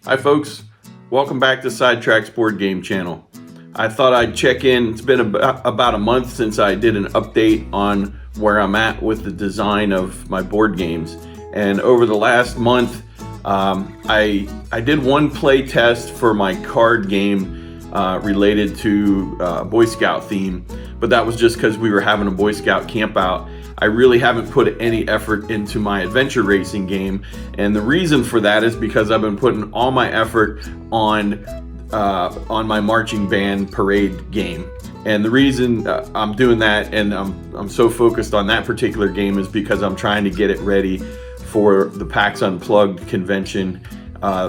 Hi folks, welcome back to Sidetracks Board Game Channel. I thought I'd check in. It's been about a month since I did an update on where I'm at with the design of my board games. And over the last month, I did one play test for my card game related to Boy Scout theme, but that was just because we were having a Boy Scout camp out. I really haven't put any effort into my adventure racing game, and the reason for that is because I've been putting all my effort on my marching band parade game. And the reason I'm doing that and I'm so focused on that particular game is because I'm trying to get it ready for the PAX Unplugged convention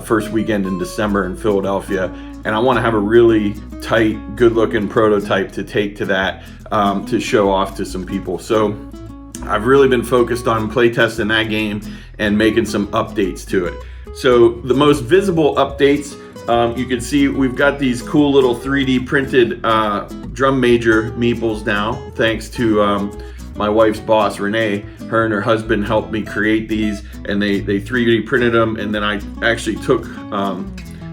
first weekend in December in Philadelphia. And I want to have a really tight, good-looking prototype to take to that to show off to some people. So I've really been focused on playtesting that game and making some updates to it. So the most visible updates, you can see we've got these cool little 3D printed drum major meeples now, thanks to my wife's boss, Renee. Her and her husband helped me create these, and they 3D printed them, and then I actually took,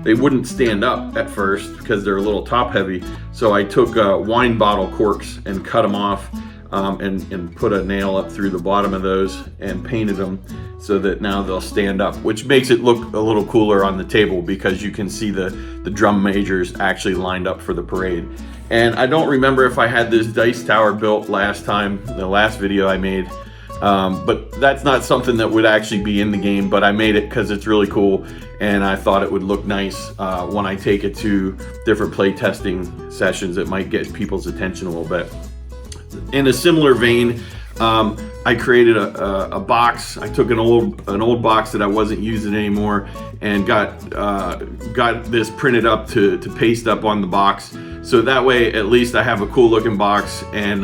they wouldn't stand up at first because they're a little top heavy, so I took wine bottle corks and cut them off. And put a nail up through the bottom of those and painted them so that now they'll stand up, which makes it look a little cooler on the table because you can see the drum majors actually lined up for the parade. And I don't remember if I had this dice tower built last time, the last video I made, but that's not something that would actually be in the game, but I made it because it's really cool and I thought it would look nice when I take it to different play testing sessions. It might get people's attention a little bit. In a similar vein, I created a box. I took an old box that I wasn't using anymore and got this printed up to paste up on the box. So that way, at least I have a cool looking box, and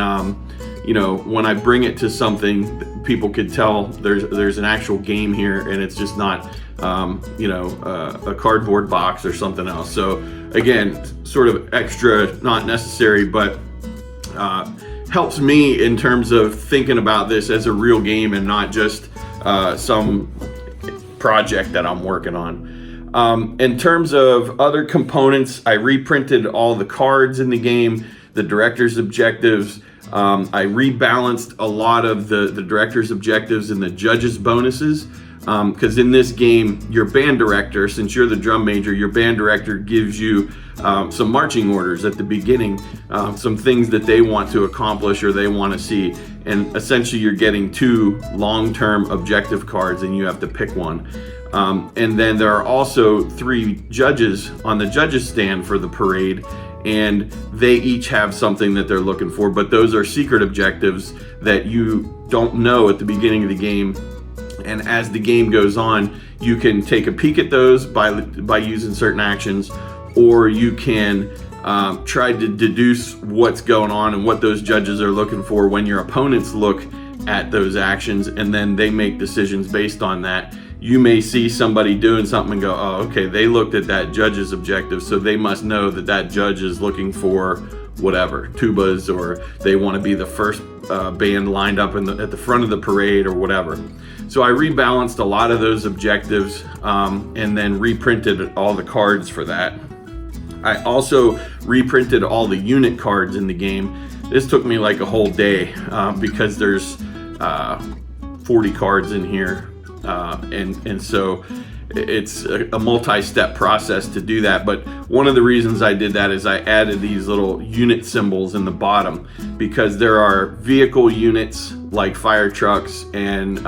you know, when I bring it to something, people could tell there's an actual game here, and it's just not you know, a cardboard box or something else. So again, sort of extra, not necessary, but helps me in terms of thinking about this as a real game and not just some project that I'm working on. In terms of other components, I reprinted all the cards in the game, the director's objectives. I rebalanced a lot of the director's objectives and the judge's bonuses. Because in this game, your band director, since you're the drum major, your band director gives you some marching orders at the beginning, some things that they want to accomplish or they want to see. And essentially you're getting 2 long-term objective cards and you have to pick one. And then there are also 3 judges on the judges stand for the parade, and they each have something that they're looking for, but those are secret objectives that you don't know at the beginning of the game. And as the game goes on, you can take a peek at those by using certain actions, or you can try to deduce what's going on and what those judges are looking for when your opponents look at those actions, and then they make decisions based on that. You may see somebody doing something and go, oh, okay, they looked at that judge's objective, so they must know that that judge is looking for whatever, tubas, or they want to be the first band lined up at the front of the parade or whatever. So I rebalanced a lot of those objectives and then reprinted all the cards for that. I also reprinted all the unit cards in the game. This took me like a whole day because there's 40 cards in here, and so it's a multi-step process to do that. But one of the reasons I did that is I added these little unit symbols in the bottom, because there are vehicle units like fire trucks and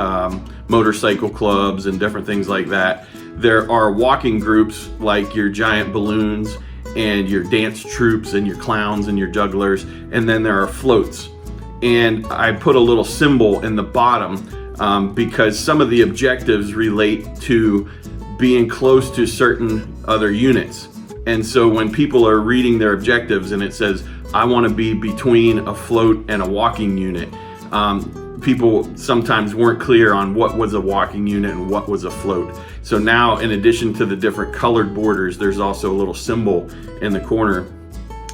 motorcycle clubs and different things like that. There are walking groups like your giant balloons and your dance troops and your clowns and your jugglers, and then there are floats. And I put a little symbol in the bottom because some of the objectives relate to being close to certain other units. And so when people are reading their objectives and it says, I want to be between a float and a walking unit, people sometimes weren't clear on what was a walking unit and what was a float. So now, in addition to the different colored borders, there's also a little symbol in the corner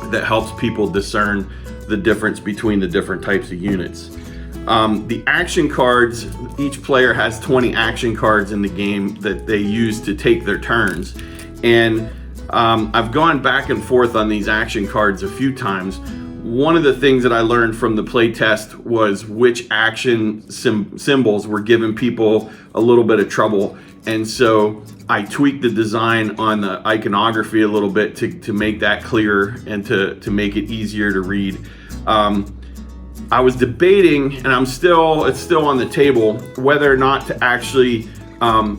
that helps people discern the difference between the different types of units. The action cards, each player has 20 action cards in the game that they use to take their turns. And I've gone back and forth on these action cards a few times. One of the things that I learned from the play test was which action symbols were giving people a little bit of trouble. And so I tweaked the design on the iconography a little bit to make that clearer and to make it easier to read. I was debating, and it's still on the table, whether or not to actually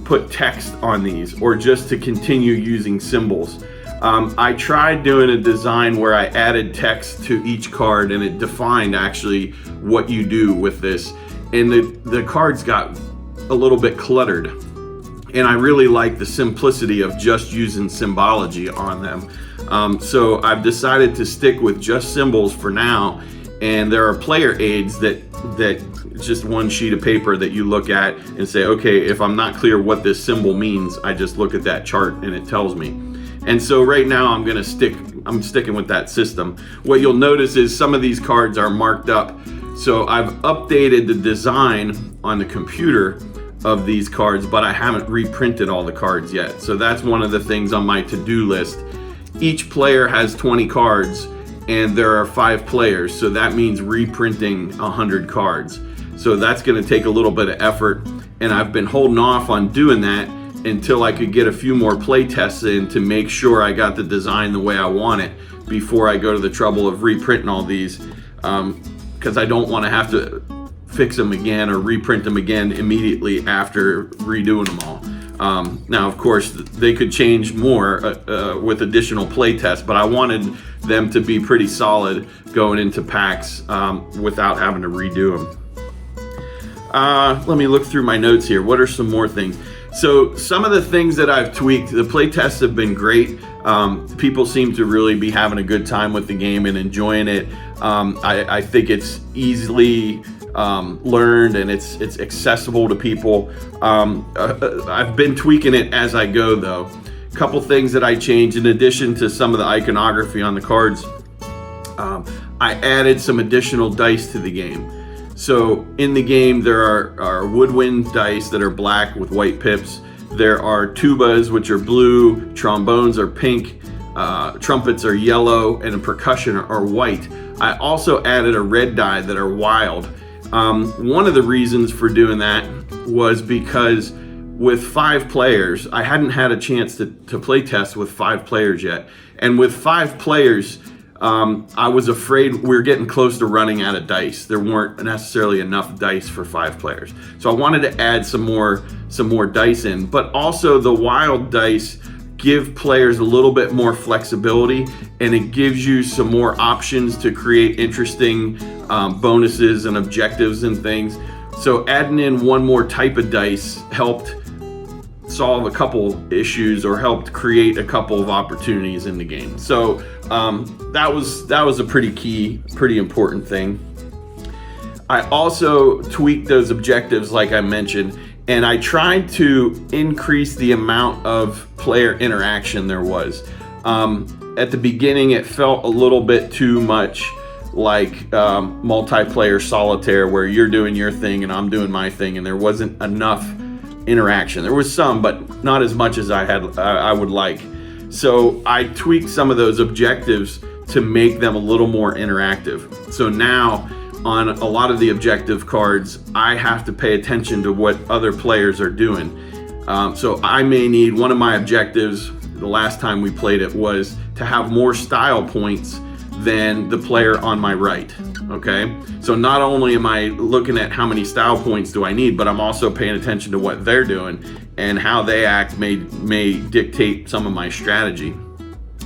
put text on these or just to continue using symbols. I tried doing a design where I added text to each card and it defined actually what you do with this. And the cards got a little bit cluttered. And I really like the simplicity of just using symbology on them. So I've decided to stick with just symbols for now. And there are player aids that just one sheet of paper that you look at and say, okay, if I'm not clear what this symbol means, I just look at that chart and it tells me. And so right now I'm sticking with that system. What you'll notice is some of these cards are marked up. So I've updated the design on the computer of these cards, but I haven't reprinted all the cards yet. So that's one of the things on my to-do list. Each player has 20 cards and there are 5 players. So that means reprinting 100 cards. So that's gonna take a little bit of effort. And I've been holding off on doing that until I could get a few more play tests in to make sure I got the design the way I want it before I go to the trouble of reprinting all these, because I don't want to have to fix them again or reprint them again immediately after redoing them all. Now, of course, they could change more with additional play tests, but I wanted them to be pretty solid going into packs without having to redo them. Let me look through my notes here. What are some more things? So some of the things that I've tweaked, the play tests have been great. People seem to really be having a good time with the game and enjoying it. I think it's easily learned and it's accessible to people. I've been tweaking it as I go though. A couple things that I changed in addition to some of the iconography on the cards. I added some additional dice to the game. So in the game, there are woodwind dice that are black with white pips. There are tubas, which are blue, trombones are pink, trumpets are yellow, and percussion are white. I also added a red die that are wild. One of the reasons for doing that was because with 5 players, I hadn't had a chance to play test with 5 players yet. And with 5 players, I was afraid we were getting close to running out of dice. There weren't necessarily enough dice for 5 players. So I wanted to add some more dice in, but also the wild dice give players a little bit more flexibility and it gives you some more options to create interesting bonuses and objectives and things. So adding in one more type of dice helped solve a couple issues or helped create a couple of opportunities in the game. So that was a pretty important thing. I also tweaked those objectives like I mentioned, and I tried to increase the amount of player interaction there was. At the beginning, it felt a little bit too much like multiplayer solitaire where you're doing your thing and I'm doing my thing, and there wasn't enough interaction. There was some, but not as much as I would like. So I tweaked some of those objectives to make them a little more interactive. So now on a lot of the objective cards, I have to pay attention to what other players are doing. So I may need one of my objectives, the last time we played it, was to have more style points than the player on my right. Okay, so not only am I looking at how many style points do I need, but I'm also paying attention to what they're doing, and how they act may dictate some of my strategy.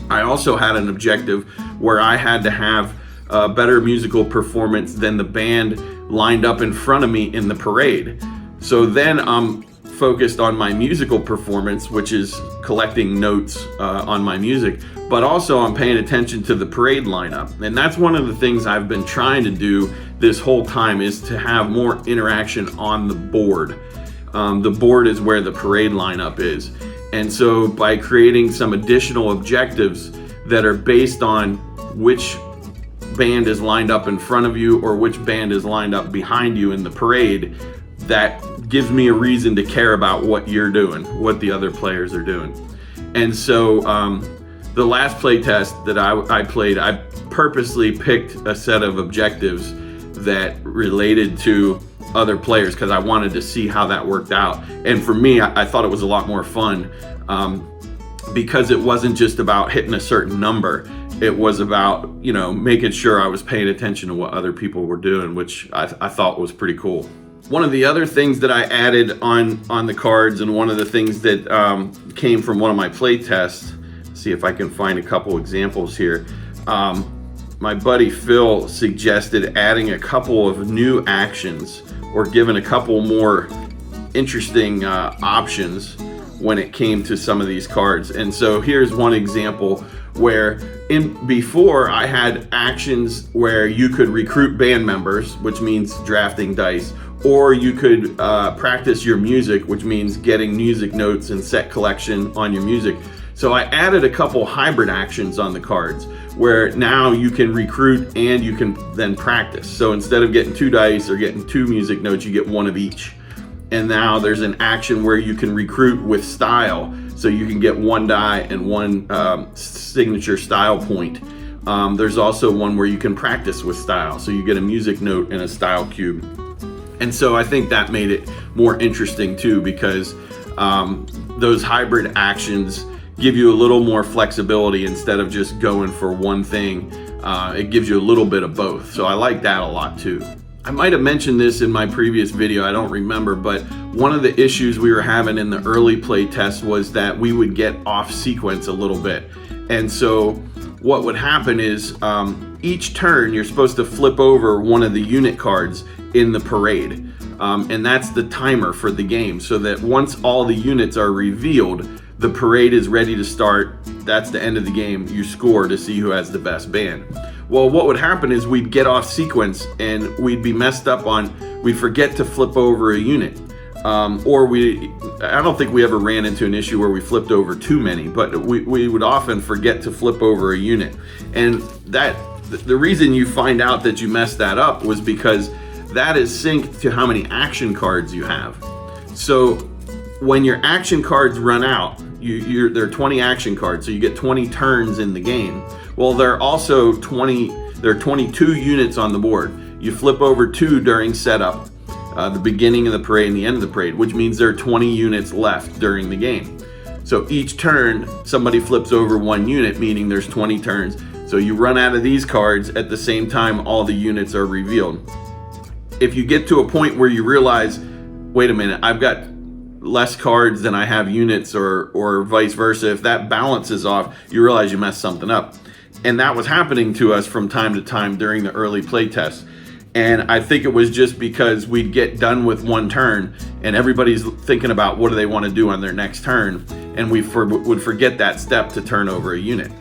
I also had an objective where I had to have a better musical performance than the band lined up in front of me in the parade. So then I'm focused on my musical performance, which is collecting notes on my music, but also I'm paying attention to the parade lineup. And that's one of the things I've been trying to do this whole time, is to have more interaction on the board. The board is where the parade lineup is. And so by creating some additional objectives that are based on which band is lined up in front of you or which band is lined up behind you in the parade, that gives me a reason to care about what you're doing, what the other players are doing. And so the last play test that I played, I purposely picked a set of objectives that related to other players because I wanted to see how that worked out. And for me, I thought it was a lot more fun because it wasn't just about hitting a certain number. It was about, you know, making sure I was paying attention to what other people were doing, which I thought was pretty cool. One of the other things that I added on the cards, and one of the things that came from one of my play tests, see if I can find a couple examples here. My buddy Phil suggested adding a couple of new actions or giving a couple more interesting options when it came to some of these cards. And so here's one example where before I had actions where you could recruit band members, which means drafting dice, or you could practice your music, which means getting music notes and set collection on your music. So I added a couple hybrid actions on the cards where now you can recruit and you can then practice. So instead of getting 2 dice or getting 2 music notes, you get 1 of each. And now there's an action where you can recruit with style. So you can get 1 die and 1 signature style point. There's also one where you can practice with style. So you get a music note and a style cube. And so I think that made it more interesting too, because those hybrid actions give you a little more flexibility instead of just going for one thing. It gives you a little bit of both. So I like that a lot too. I might have mentioned this in my previous video, I don't remember, but one of the issues we were having in the early play test was that we would get off sequence a little bit. And so what would happen is each turn you're supposed to flip over one of the unit cards in the parade. And that's the timer for the game, so that once all the units are revealed, the parade is ready to start. That's the end of the game. You score to see who has the best band. Well, what would happen is we'd get off sequence and we'd be messed up on, we'd forget to flip over a unit. I don't think we ever ran into an issue where we flipped over too many, but we would often forget to flip over a unit. And the reason you find out that you messed that up was because that is synced to how many action cards you have. So when your action cards run out, there are 20 action cards, so you get 20 turns in the game. Well, there are 22 units on the board. You flip over 2 during setup, the beginning of the parade and the end of the parade, which means there are 20 units left during the game. So each turn, somebody flips over 1 unit, meaning there's 20 turns. So you run out of these cards at the same time all the units are revealed. If you get to a point where you realize, wait a minute, I've got less cards than I have units, or vice versa, if that balance is off, you realize you messed something up. And that was happening to us from time to time during the early play tests. And I think it was just because we'd get done with 1 turn and everybody's thinking about what do they want to do on their next turn, and we would forget that step to turn over a unit.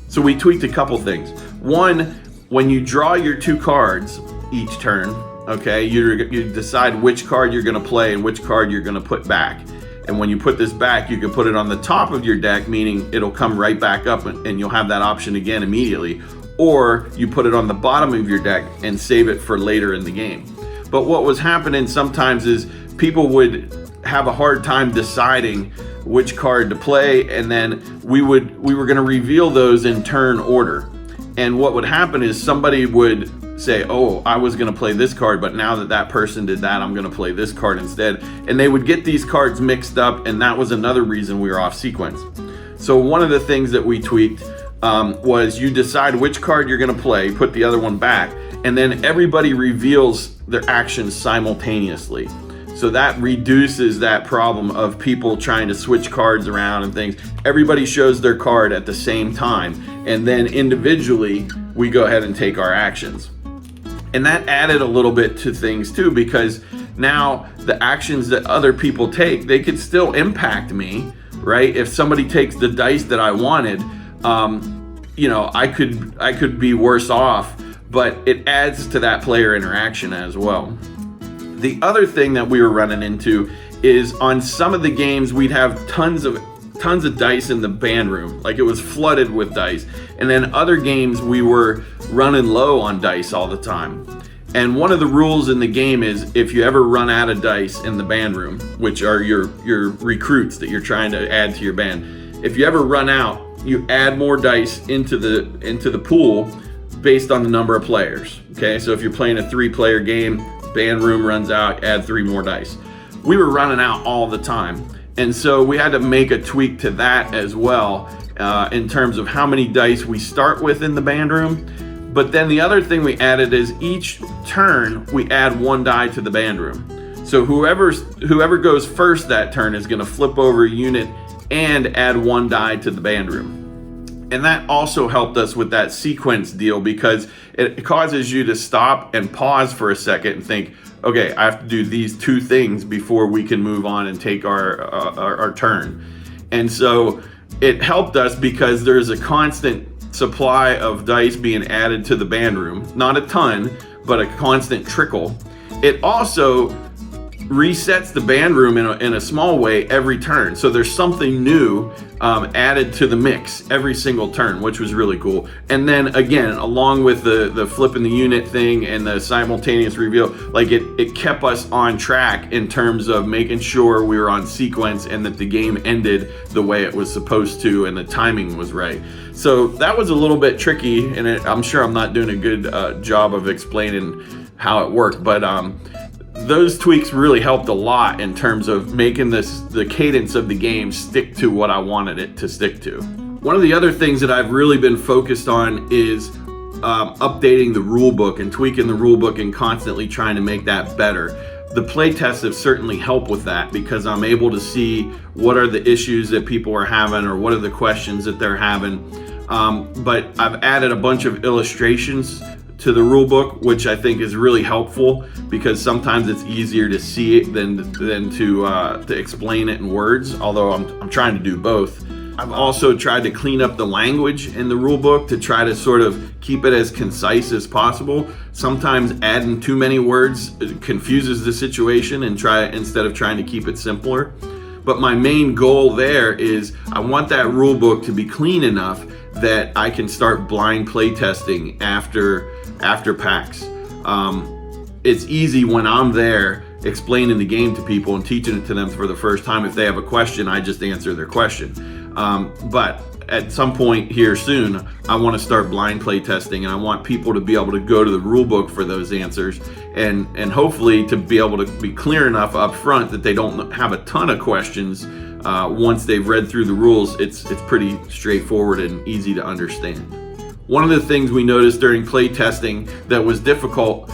So we tweaked a couple things. One, when you draw your 2 cards each turn, okay, you decide which card you're going to play and which card you're going to put back. And when you put this back, you can put it on the top of your deck, meaning it'll come right back up and you'll have that option again immediately. Or you put it on the bottom of your deck and save it for later in the game. But what was happening sometimes is people would have a hard time deciding which card to play, and then we were going to reveal those in turn order. And what would happen is somebody would say, oh, I was going to play this card, but now that person did that, I'm going to play this card instead. And they would get these cards mixed up, and that was another reason we were off sequence. So one of the things that we tweaked was you decide which card you're going to play, put the other one back, and then everybody reveals their actions simultaneously. So that reduces that problem of people trying to switch cards around and things. Everybody shows their card at the same time, and then individually we go ahead and take our actions. And that added a little bit to things too, because now the actions that other people take, they could still impact me, right? If somebody takes the dice that I wanted, I could be worse off, but it adds to that player interaction as well. The other thing that we were running into is on some of the games we'd have tons of dice in the band room, like it was flooded with dice. And then other games we were running low on dice all the time. And one of the rules in the game is if you ever run out of dice in the band room, which are your recruits that you're trying to add to your band, if you ever run out, you add more dice into the pool based on the number of players. Okay, so if you're playing a 3-player game, band room runs out, add 3 more dice. We were running out all the time, and so we had to make a tweak to that as well, in terms of how many dice we start with in the band room. But then the other thing we added is each turn we add 1 die to the band room. So whoever goes first that turn is going to flip over a unit and add 1 die to the band room. And that also helped us with that sequence deal, because it causes you to stop and pause for a second and think, okay, I have to do these 2 things before we can move on and take our turn. And so it helped us because there's a constant supply of dice being added to the band room. Not a ton, but a constant trickle. It also resets the band room in a small way every turn. So there's something new added to the mix every single turn, which was really cool. And then again, along with the flipping the unit thing and the simultaneous reveal, like it kept us on track in terms of making sure we were on sequence and that the game ended the way it was supposed to and the timing was right. So that was a little bit tricky, and I'm sure I'm not doing a good job of explaining how it worked, but those tweaks really helped a lot in terms of making the cadence of the game stick to what I wanted it to stick to. One of the other things that I've really been focused on is updating the rule book and tweaking the rule book and constantly trying to make that better. The play tests have certainly helped with that, because I'm able to see what are the issues that people are having or what are the questions that they're having. But I've added a bunch of illustrations to the rule book, which I think is really helpful, because sometimes it's easier to see it than to explain it in words, although I'm trying to do both. I've also tried to clean up the language in the rule book to try to sort of keep it as concise as possible. Sometimes adding too many words confuses the situation, and instead of trying to keep it simpler. But my main goal there is I want that rule book to be clean enough that I can start blind play testing after PAX. It's easy when I'm there explaining the game to people and teaching it to them for the first time. If they have a question, I just answer their question. But at some point here soon, I want to start blind play testing, and I want people to be able to go to the rule book for those answers, and hopefully to be able to be clear enough up front that they don't have a ton of questions. Once they've read through the rules, it's pretty straightforward and easy to understand. One of the things we noticed during play testing that was difficult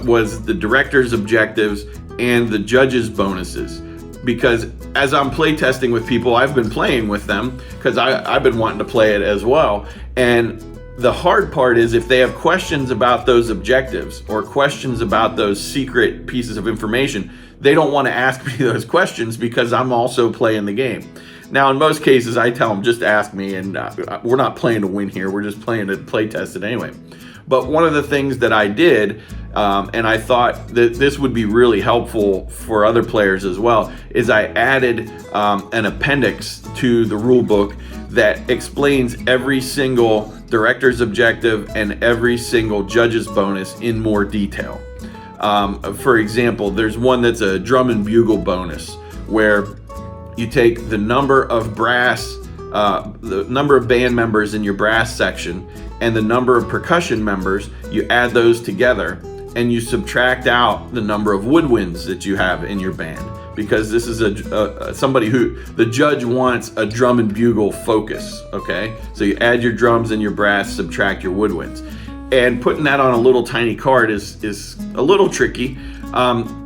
was the director's objectives and the judge's bonuses. Because as I'm play testing with people, I've been playing with them because I've been wanting to play it as well. And the hard part is if they have questions about those objectives or questions about those secret pieces of information, they don't want to ask me those questions because I'm also playing the game. Now, in most cases, I tell them, just ask me, and we're not playing to win here. We're just playing to play test it anyway. But one of the things that I did, and I thought that this would be really helpful for other players as well, is I added an appendix to the rule book that explains every single director's objective and every single judge's bonus in more detail. For example, there's one that's a drum and bugle bonus, where you take the number of the number of band members in your brass section and the number of percussion members, you add those together, and you subtract out the number of woodwinds that you have in your band, because this is somebody who the judge wants a drum and bugle focus. Okay, so you add your drums and your brass, subtract your woodwinds, and putting that on a little tiny card is a little tricky.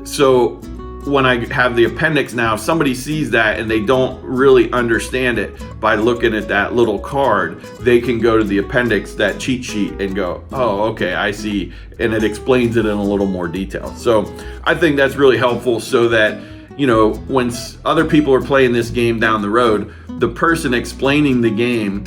So when I have the appendix now, if somebody sees that and they don't really understand it by looking at that little card, they can go to the appendix, that cheat sheet, and go, oh, okay, I see. And it explains it in a little more detail. So I think that's really helpful, so that, you know, when other people are playing this game down the road, the person explaining the game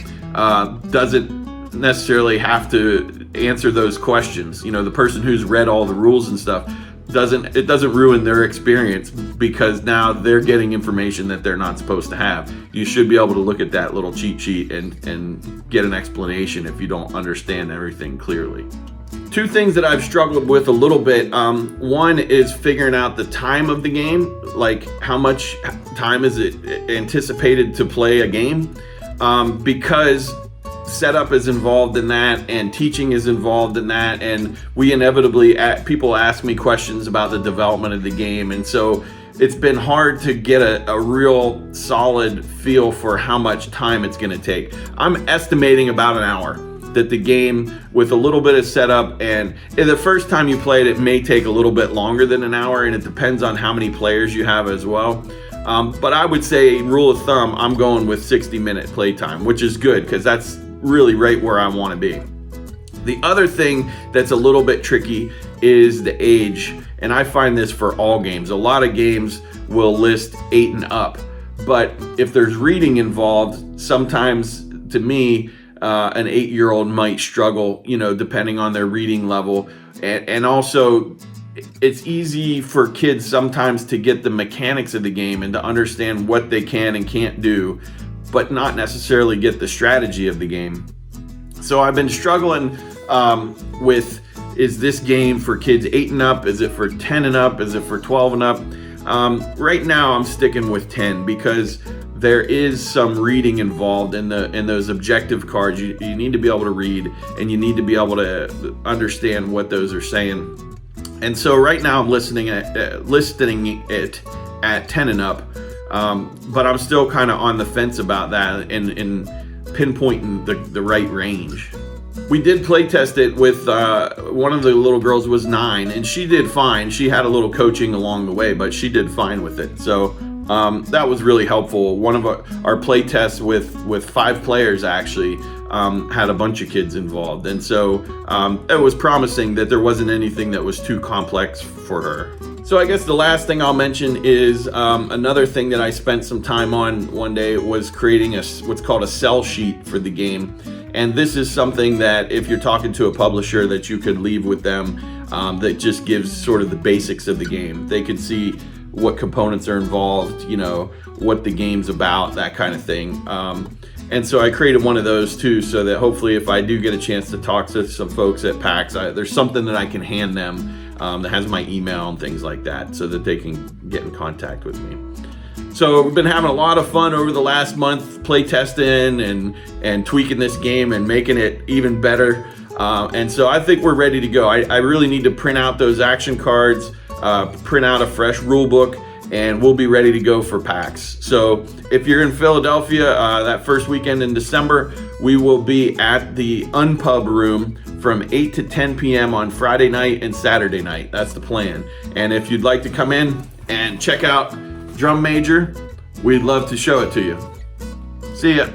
doesn't necessarily have to answer those questions. You know, the person who's read all the rules and stuff, it doesn't ruin their experience, because now they're getting information that they're not supposed to have. You should be able to look at that little cheat sheet and get an explanation if you don't understand everything clearly. two things that I've struggled with a little bit. One is figuring out the time of the game, like how much time is it anticipated to play a game, because setup is involved in that and teaching is involved in that, and we inevitably, people ask me questions about the development of the game, and so it's been hard to get a real solid feel for how much time it's going to take. I'm estimating about an hour that the game, with a little bit of setup, and the first time you play it, it may take a little bit longer than an hour, and it depends on how many players you have as well. But I would say, rule of thumb, I'm going with 60-minute playtime, which is good because that's really right where I want to be. The other thing that's a little bit tricky is the age, and I find this for all games. A lot of games will list 8 and up, but if there's reading involved, sometimes, to me, an 8-year-old might struggle, depending on their reading level. And also, it's easy for kids sometimes to get the mechanics of the game and to understand what they can and can't do, but not necessarily get the strategy of the game. So I've been struggling with, is this game for kids 8 and up? Is it for 10 and up? Is it for 12 and up? Right now I'm sticking with 10 because there is some reading involved in those objective cards. You need to be able to read, and you need to be able to understand what those are saying. And so right now I'm listing it at 10 and up, but I'm still kind of on the fence about that and pinpointing the right range. We did play test it with one of the little girls was 9, and she did fine. She had a little coaching along the way, but she did fine with it. So that was really helpful. One of our play tests with 5 players actually had a bunch of kids involved, and so it was promising that there wasn't anything that was too complex for her. So I guess the last thing I'll mention is another thing that I spent some time on one day was creating what's called a sell sheet for the game. And this is something that if you're talking to a publisher that you could leave with them, that just gives sort of the basics of the game. They could see what components are involved, what the game's about, that kind of thing. And so I created one of those too, so that hopefully if I do get a chance to talk to some folks at PAX, there's something that I can hand them that has my email and things like that, so that they can get in contact with me. So we've been having a lot of fun over the last month play testing and tweaking this game and making it even better. And so I think we're ready to go. I really need to print out those action cards, print out a fresh rule book, and we'll be ready to go for PAX. So if you're in Philadelphia that first weekend in December, we will be at the Unpub Room from 8 to 10 p.m. on Friday night and Saturday night. That's the plan. And if you'd like to come in and check out Drum Major, we'd love to show it to you. See ya.